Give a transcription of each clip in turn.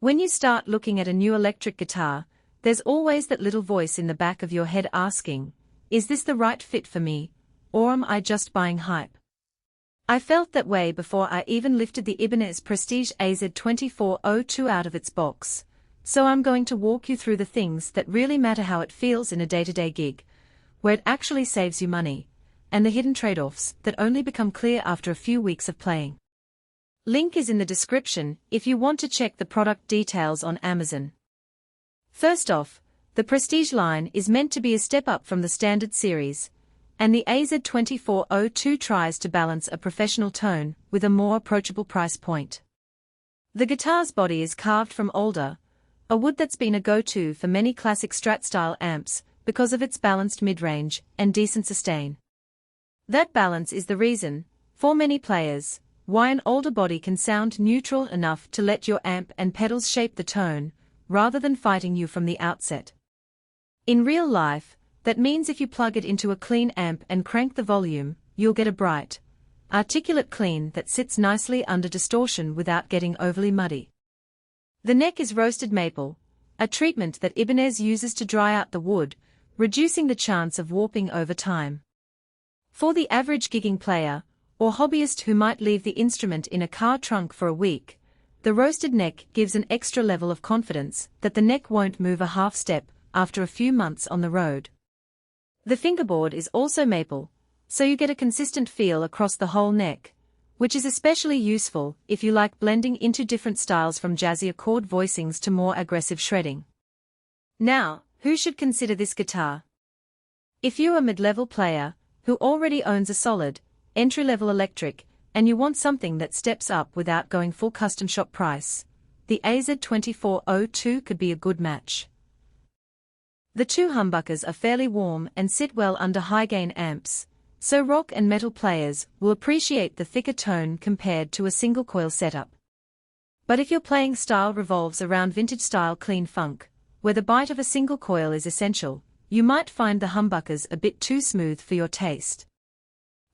When you start looking at a new electric guitar, there's always that little voice in the back of your head asking, is this the right fit for me, or am I just buying hype? I felt that way before I even lifted the Ibanez Prestige AZ2402 out of its box, so I'm going to walk you through the things that really matter, how it feels in a day-to-day gig, where it actually saves you money, and the hidden trade-offs that only become clear after a few weeks of playing. Link is in the description if you want to check the product details on Amazon. First off, the Prestige line is meant to be a step up from the standard series, and the AZ2402 tries to balance a professional tone with a more approachable price point. The guitar's body is carved from Alder, a wood that's been a go-to for many classic Strat-style amps because of its balanced mid-range and decent sustain. That balance is the reason, for many players, why an Alder body can sound neutral enough to let your amp and pedals shape the tone, rather than fighting you from the outset. In real life, that means if you plug it into a clean amp and crank the volume, you'll get a bright, articulate clean that sits nicely under distortion without getting overly muddy. The neck is roasted maple, a treatment that Ibanez uses to dry out the wood, reducing the chance of warping over time. For the average gigging player, or hobbyist who might leave the instrument in a car trunk for a week, the roasted neck gives an extra level of confidence that the neck won't move a half step after a few months on the road. The fingerboard is also maple, so you get a consistent feel across the whole neck, which is especially useful if you like blending into different styles from jazzy chord voicings to more aggressive shredding. Now, who should consider this guitar? If you're a mid-level player who already owns a solid, entry-level electric, and you want something that steps up without going full custom shop price, the AZ2402 could be a good match. The two humbuckers are fairly warm and sit well under high-gain amps, so rock and metal players will appreciate the thicker tone compared to a single-coil setup. But if your playing style revolves around vintage-style clean funk, where the bite of a single coil is essential, you might find the humbuckers a bit too smooth for your taste.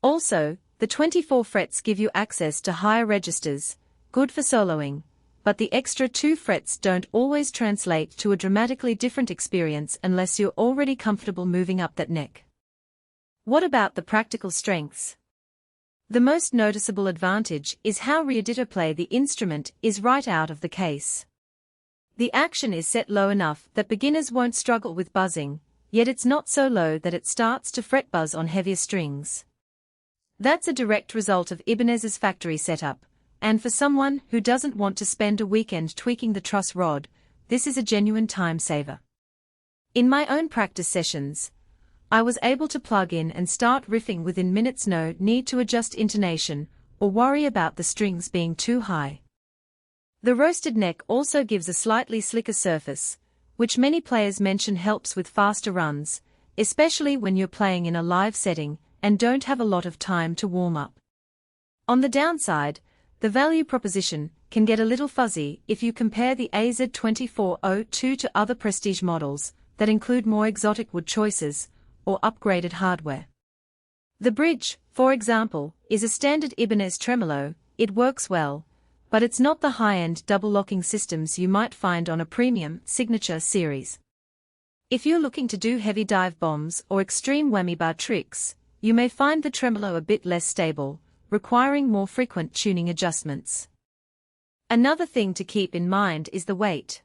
Also, the 24 frets give you access to higher registers, good for soloing, but the extra 2 frets don't always translate to a dramatically different experience unless you're already comfortable moving up that neck. What about the practical strengths? The most noticeable advantage is how ready to play the instrument is right out of the case. The action is set low enough that beginners won't struggle with buzzing, yet it's not so low that it starts to fret buzz on heavier strings. That's a direct result of Ibanez's factory setup, and for someone who doesn't want to spend a weekend tweaking the truss rod, this is a genuine time saver. In my own practice sessions, I was able to plug in and start riffing within minutes, no need to adjust intonation or worry about the strings being too high. The roasted neck also gives a slightly slicker surface, which many players mention helps with faster runs, especially when you're playing in a live setting and don't have a lot of time to warm up. On the downside, the value proposition can get a little fuzzy if you compare the AZ2402 to other Prestige models that include more exotic wood choices or upgraded hardware. The bridge, for example, is a standard Ibanez tremolo. It works well, but it's not the high-end double-locking systems you might find on a premium signature series. If you're looking to do heavy dive bombs or extreme whammy bar tricks, you may find the tremolo a bit less stable, requiring more frequent tuning adjustments. Another thing to keep in mind is the weight.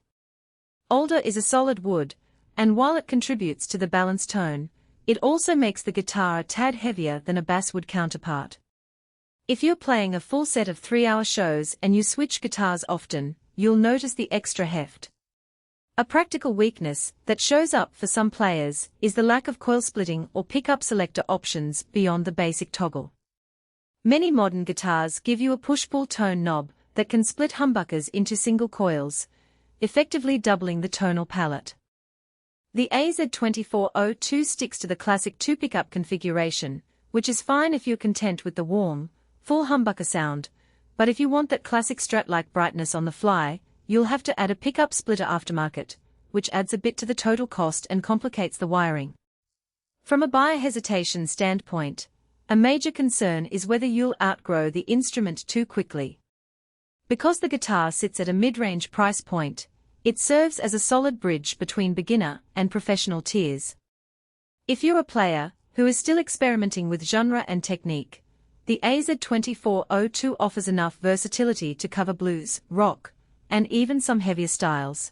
Alder is a solid wood, and while it contributes to the balanced tone, it also makes the guitar a tad heavier than a basswood counterpart. If you're playing a full set of 3-hour shows and you switch guitars often, you'll notice the extra heft. A practical weakness that shows up for some players is the lack of coil splitting or pickup selector options beyond the basic toggle. Many modern guitars give you a push-pull tone knob that can split humbuckers into single coils, effectively doubling the tonal palette. The AZ2402 sticks to the classic 2-pickup configuration, which is fine if you're content with the warm, full humbucker sound, but if you want that classic Strat-like brightness on the fly, you'll have to add a pickup splitter aftermarket, which adds a bit to the total cost and complicates the wiring. From a buyer hesitation standpoint, a major concern is whether you'll outgrow the instrument too quickly. Because the guitar sits at a mid-range price point, it serves as a solid bridge between beginner and professional tiers. If you're a player who is still experimenting with genre and technique, the AZ2402 offers enough versatility to cover blues, rock, and even some heavier styles.